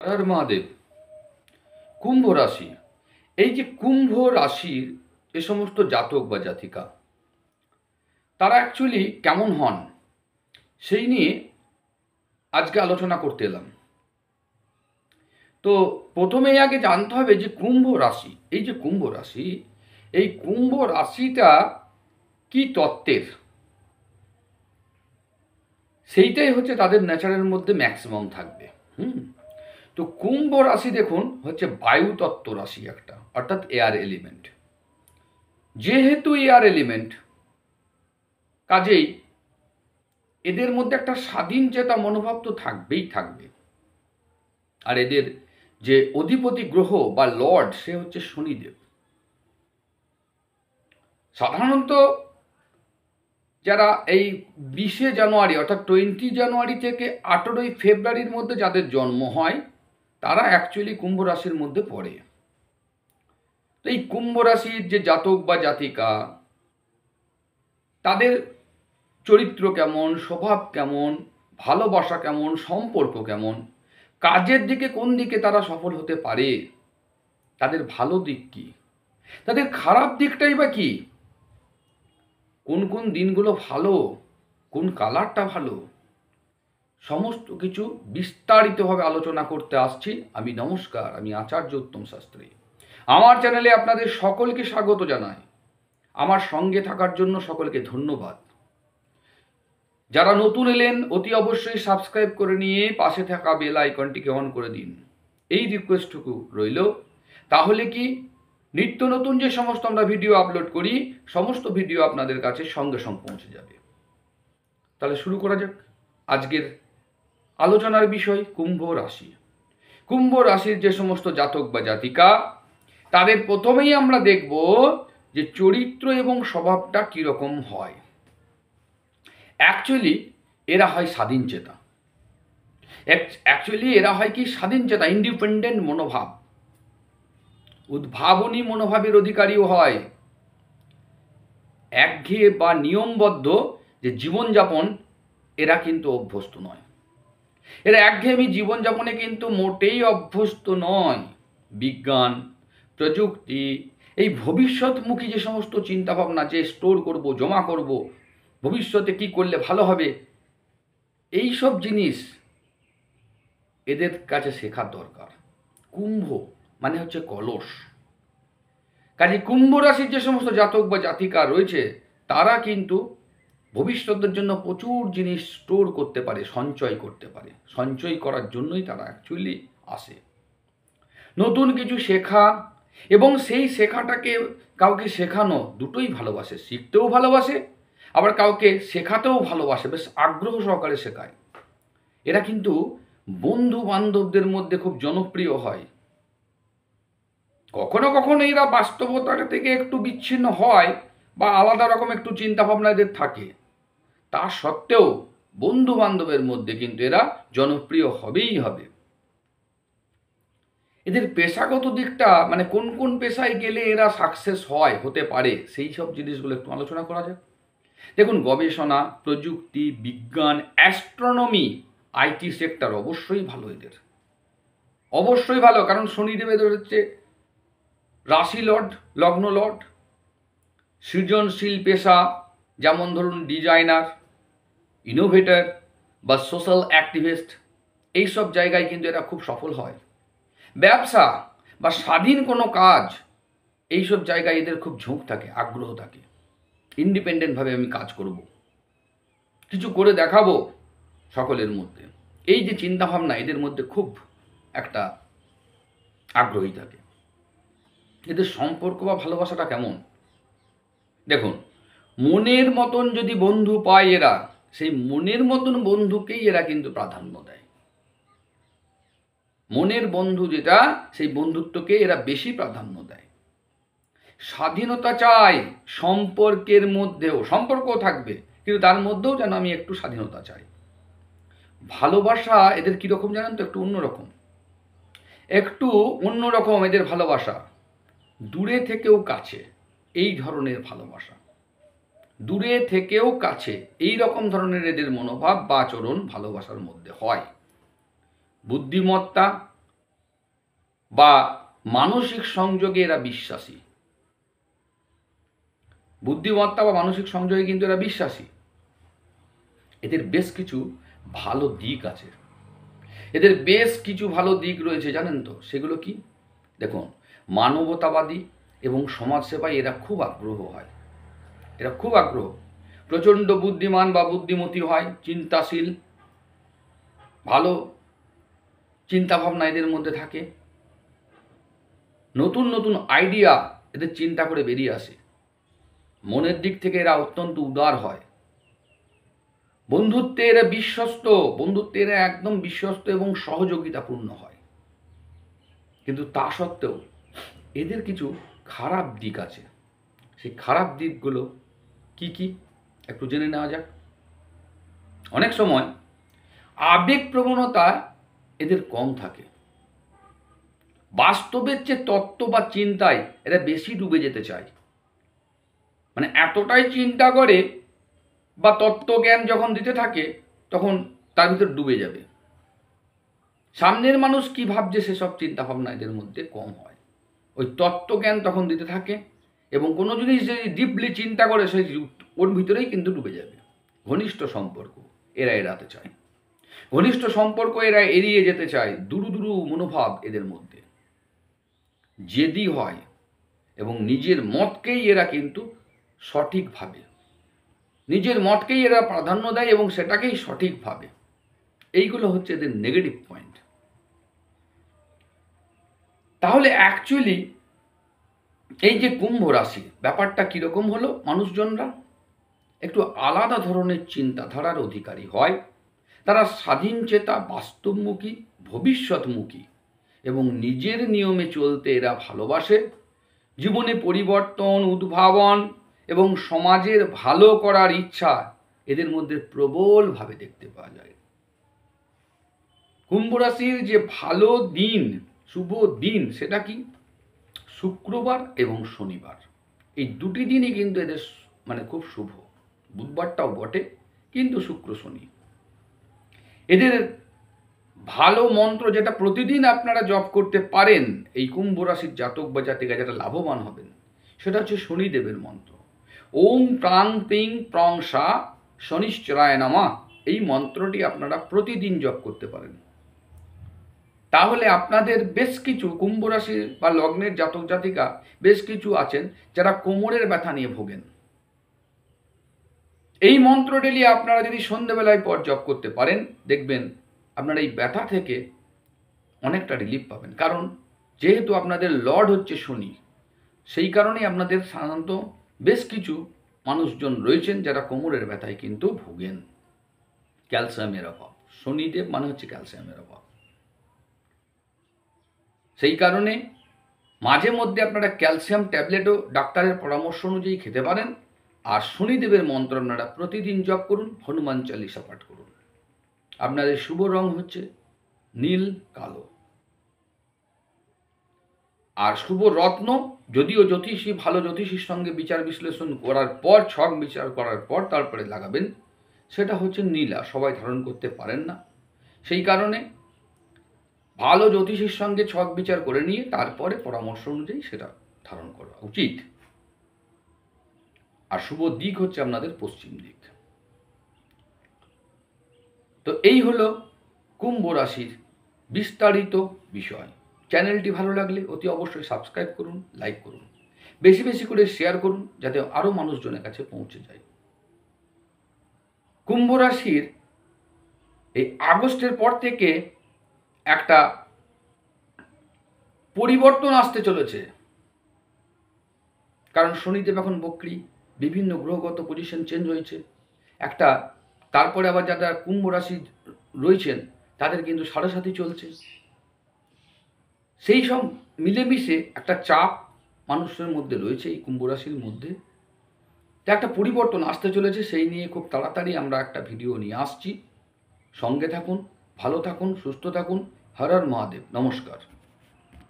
হর মহাদেব। কুম্ভ রাশি, এই যে কুম্ভ রাশির এ সমস্ত জাতক বা জাতিকা, তারা অ্যাকচুয়ালি কেমন হন সেই নিয়ে আজকে আলোচনা করতে এলাম। তো প্রথমেই আগে জানতে হবে যে কুম্ভ রাশি, এই যে কুম্ভ রাশি, এই কুম্ভ রাশিটা কি তত্ত্বের, সেইটাই হচ্ছে তাদের নেচারের মধ্যে ম্যাক্সিমাম থাকবে। তো কুম্ভ রাশি দেখুন হচ্ছে বায়ু তত্ত্ব রাশি একটা, অর্থাৎ এয়ার এলিমেন্ট। যেহেতু এয়ার এলিমেন্ট, কাজেই এদের মধ্যে একটা স্বাধীন চেতা মনোভাব তো থাকবেই থাকবে। আর এদের যে অধিপতি গ্রহ বা লর্ড, সে হচ্ছে শনিদেব। সাধারণত যারা এই 20শে জানুয়ারি অর্থাৎ 20 জানুয়ারি থেকে 18ই ফেব্রুয়ারির মধ্যে যাদের জন্ম হয়, তারা অ্যাকচুয়ালি কুম্ভ রাশির মধ্যে পড়ে। তো এই কুম্ভ রাশির যে জাতক বা জাতিকা, তাদের চরিত্র কেমন, স্বভাব কেমন, ভালোবাসা কেমন, সম্পর্ক কেমন, কাজের দিকে কোন দিকে তারা সফল হতে পারে, তাদের ভালো দিক কি, তাদের খারাপ দিকটাই বা কি, কোন কোন দিনগুলো ভালো, কোন কালারটা ভালো, সমস্ত কিছু বিস্তারিতভাবে আলোচনা করতে আসছি আমি। নমস্কার, আমি আচার্য উত্তম শাস্ত্রী। আমার চ্যানেলে আপনাদের সকলকে স্বাগত জানাই। আমার সঙ্গে থাকার জন্য সকলকে ধন্যবাদ। যারা নতুন এলেন অতি অবশ্যই সাবস্ক্রাইব করে নিয়ে পাশে থাকা বেল আইকনটিকে অন করে দিন, এই রিকোয়েস্টটুকু রইল। তাহলে কি নিত্য নতুন যে সমস্ত আমরা ভিডিও আপলোড করি, সমস্ত ভিডিও আপনাদের কাছে সঙ্গে সঙ্গে পৌঁছে যাবে। তাহলে শুরু করা যাক আজকের আলোচনার বিষয়, কুম্ভ রাশি। কুম্ভ রাশির যে সমস্ত জাতক বা জাতিকা, তাদের প্রথমেই আমরা দেখব যে চরিত্র এবং স্বভাবটা কীরকম হয়। অ্যাকচুয়ালি এরা হয় স্বাধীন চেতা। অ্যাকচুয়ালি এরা হয় কি স্বাধীন চেতা, ইন্ডিপেন্ডেন্ট মনোভাব, উদ্ভাবনী মনোভাবের অধিকারীও হয়। একঘেয়ে বা নিয়মবদ্ধ যে জীবনযাপন, এরা কিন্তু অভ্যস্ত নয়। এরা একঘেয়েমি জীবনযাপনে কিন্তু মোটেই অভ্যস্ত নয়। বিজ্ঞান, প্রযুক্তি, এই ভবিষ্যৎমুখী যে সমস্ত চিন্তাভাবনা, যে স্টোর করব, জমা করব, ভবিষ্যতে কি করলে ভালো হবে, এই সব জিনিস এদের কাছে শেখার দরকার। কুম্ভ মানে হচ্ছে কলস। কাজে কুম্ভ রাশির যে সমস্ত জাতক বা জাতিকা রয়েছে, তারা কিন্তু ভবিষ্যতের জন্য প্রচুর জিনিস স্টোর করতে পারে, সঞ্চয় করতে পারে। সঞ্চয় করার জন্যই তারা অ্যাকচুয়ালি আসে। নতুন কিছু শেখা এবং সেই শেখাটাকে কাউকে শেখানো, দুটোই ভালোবাসে। শিখতেও ভালোবাসে, আবার কাউকে শেখাতেও ভালোবাসে, বেশ আগ্রহ সহকারে শেখায়। এরা কিন্তু বন্ধু বান্ধবদের মধ্যে খুব জনপ্রিয় হয়। কখনো কখনো এরা বাস্তবতা থেকে একটু বিচ্ছিন্ন হয় বা আলাদা রকম একটু চিন্তাভাবনা এদের থাকে, তা সত্ত্বেও বন্ধু বান্ধবের মধ্যে কিন্তু এরা জনপ্রিয় হবেই হবে। এদের পেশাগত দিকটা, মানে কোন কোন পেশায় গেলে এরা সাকসেস হতে পারে, সেই সব জিনিসগুলো একটু আলোচনা করা যাক। দেখুন, গবেষণা, প্রযুক্তি, বিজ্ঞান, অ্যাস্ট্রোনমি, আইটি সেক্টর অবশ্যই ভালো এদের, অবশ্যই ভালো। কারণ শনিদেব এদের হচ্ছে রাশি লর্ড, লগ্ন লর্ড। সৃজনশীল পেশা, যেমন ধরুন ডিজাইনার, ইনোভেটর বা সোশ্যাল অ্যাক্টিভিস্ট, এইসব জায়গায় কিন্তু এরা খুব সফল হয়। ব্যবসা বা স্বাধীন কোনো কাজ, এইসব জায়গায় এদের খুব ঝোঁক থাকে, আগ্রহ থাকে। ইন্ডিপেন্ডেন্টভাবে আমি কাজ করব, কিছু করে দেখাবো সকলের মধ্যে, এই যে চিন্তাভাবনা এদের মধ্যে খুব একটা আগ্রহী থাকে। এদের সম্পর্ক বা ভালোবাসাটা কেমন, দেখুন, মনের মতন যদি বন্ধু পায় এরা, সেই মনের মতন বন্ধুকেই এরা কিন্তু প্রাধান্য দেয়। মনের বন্ধু যেটা, সেই বন্ধুত্বকে এরা বেশি প্রাধান্য দেয়। স্বাধীনতা চাই সম্পর্কের মধ্যেও, সম্পর্ক থাকবে কিন্তু তার মধ্যেও যেন আমি একটু স্বাধীনতা চাই। ভালোবাসা এদের কীরকম জানেন তো, একটু অন্যরকম, একটু অন্যরকম এদের ভালোবাসা। দূরে থেকেও কাছে, এই ধরনের ভালোবাসা। দূরে থেকেও কাছে, এই রকম ধরনের এদের মনোভাব বা আচরণ ভালোবাসার মধ্যে হয়। বুদ্ধিমত্তা, বা মানসিক সংযোগে এরা বিশ্বাসী। বুদ্ধিমত্তা বা মানসিক সংযোগে কিন্তু এরা বিশ্বাসী। এদের বেশ কিছু ভালো দিক আছে, এদের বেশ কিছু ভালো দিক রয়েছে, জানেন তো সেগুলো কি? দেখুন, মানবতাবাদী এবং সমাজসেবায় এরা খুব আগ্রহ হয়, এরা খুব আগ্রহ, প্রচণ্ড বুদ্ধিমান বা বুদ্ধিমতী হয়, চিন্তাশীল, ভালো চিন্তাভাবনা এদের মধ্যে থাকে, নতুন নতুন আইডিয়া এদের চিন্তা করে বেরিয়ে আসে, মনের দিক থেকে এরা অত্যন্ত উদার হয়, বন্ধুত্বে এরা বিশ্বস্ত, বন্ধুত্বে এরা একদম বিশ্বস্ত এবং সহযোগিতাপূর্ণ হয়। কিন্তু তা সত্ত্বেও এদের কিছু খারাপ দিক আছে। সেই খারাপ দিকগুলো কি কি একটু জেনে নেওয়া যাক। অনেক সময় আবেগ প্রবণতা এদের কম থাকে, বাস্তবের যে তত্ত্ব বা চিন্তায় এরা বেশি ডুবে যেতে চায়, মানে এতটাই চিন্তা করে বা তত্ত্বজ্ঞান যখন দিতে থাকে তখন তার ভিতর ডুবে যাবে। সামনের মানুষ কি ভাবছে সেসব চিন্তা ভাবনা এদের মধ্যে কম হয়, ওই তত্ত্বজ্ঞান তখন দিতে থাকে এবং কোনো জিনিস যদি ডিপলি চিন্তা করে সেই ওর ভিতরেই কিন্তু ডুবে যাবে। ঘনিষ্ঠ সম্পর্ক এরা এড়াতে চায়, ঘনিষ্ঠ সম্পর্ক এরা এড়িয়ে যেতে চায়, দুরু দুরু মনোভাব এদের মধ্যে, জেদি হয় এবং নিজের মতকেই এরা কিন্তু সঠিকভাবে, নিজের মতকেই এরা প্রাধান্য দেয় এবং সেটাকেই সঠিকভাবে। এইগুলো হচ্ছে এদের নেগেটিভ পয়েন্ট। তাহলে অ্যাকচুয়ালি এই যে কুম্ভ রাশি ব্যাপারটা কীরকম হলো, মানুষজনরা একটু আলাদা ধরনের চিন্তাধারার অধিকারী হয়, তারা স্বাধীন চেতা, বাস্তবমুখী, ভবিষ্যৎমুখী এবং নিজের নিয়মে চলতে এরা ভালোবাসে। জীবনে পরিবর্তন, উদ্ভাবন এবং সমাজের ভালো করার ইচ্ছা এদের মধ্যে প্রবলভাবে দেখতে পাওয়া যায়। কুম্ভ রাশির যে ভালো দিন, শুভ দিন, সেটা কি? শুক্রবার এবং শনিবার, এই দুটি দিনই কিন্তু এদের মানে খুব শুভ। বুধবারটাও বটে, কিন্তু শুক্র শনি এদের ভালো মন্ত্র যেটা প্রতিদিন আপনারা জপ করতে পারেন, এই কুম্ভ রাশির জাতক বা জাতিকা যেটা লাভবান হবেন, সেটা হচ্ছে শনিদেবের মন্ত্র। ওম প্রাং পিং প্রং সা শনিশ্চরায় নমঃ, এই মন্ত্রটি আপনারা প্রতিদিন জপ করতে পারেন। তাহলে আপনাদের বেশ কিছু কুম্ভ রাশি বা লগ্নের জাতক জাতিকা বেশ কিছু আছেন যারা কোমরের ব্যথা নিয়ে ভোগেন। এই মন্ত্র ডেলি আপনারা যদি সন্ধ্যেবেলায় পর জপ করতে পারেন, দেখবেন আপনারা এই ব্যথা থেকে অনেকটা রিলিফ পাবেন। কারণ যেহেতু আপনাদের লর্ড হচ্ছে শনি, সেই কারণেই আপনাদের সাধারণত বেশ কিছু মানুষজন রয়েছেন যারা কোমরের ব্যথায় কিন্তু ভোগেন। ক্যালসিয়ামের অভাব, শনিদেব মানে হচ্ছে ক্যালসিয়ামের অভাব। সেই কারণে মাঝে মধ্যে আপনারা ক্যালসিয়াম ট্যাবলেটও ডাক্তারের পরামর্শ অনুযায়ী খেতে পারেন। আর শনিদেবের মন্ত্র আপনারা প্রতিদিন জপ করুন, হনুমান চালিসা পাঠ করুন। আপনাদের শুভ রং হচ্ছে নীল কালো। আর শুভ রত্ন, যদিও জ্যোতিষী ভালো জ্যোতিষীর সঙ্গে বিচার বিশ্লেষণ করার পর, ছক বিচার করার পর তারপরে লাগাবেন, সেটা হচ্ছে নীলা। সবাই ধারণ করতে পারেন না, সেই কারণে ভালো জ্যোতিষীর সঙ্গে ছক বিচার করে নিয়ে তারপরে পরামর্শ অনুযায়ী সেটা ধারণ করা উচিত। আর শুভ দিক হচ্ছে আপনাদের পশ্চিম দিক। তো এই হলো কুম্ভ রাশির বিস্তারিত বিষয়। চ্যানেলটি ভালো লাগলে অতি অবশ্যই সাবস্ক্রাইব করুন, লাইক করুন, বেশি বেশি করে শেয়ার করুন যাতে আরও মানুষজনের কাছে পৌঁছে যায়। কুম্ভ রাশির এই আগস্টের পর থেকে একটা পরিবর্তন আসতে চলেছে, কারণ শনিদেব এখন বক্রী, বিভিন্ন গ্রহগত পজিশন চেঞ্জ হয়েছে একটা। তারপরে আবার যারা কুম্ভ রাশি রয়েছেন তাদের কিন্তু সাড়ে সাথী চলছে, সেই সব মিলেমিশে একটা চাপ মানুষের মধ্যে রয়েছে এই কুম্ভ রাশির মধ্যে। তো একটা পরিবর্তন আসতে চলেছে, সেই নিয়ে খুব তাড়াতাড়ি আমরা একটা ভিডিও নিয়ে আসছি। সঙ্গে থাকুন, ভালো থাকুন, সুস্থ থাকুন। হর হর মহাদেব, নমস্কার।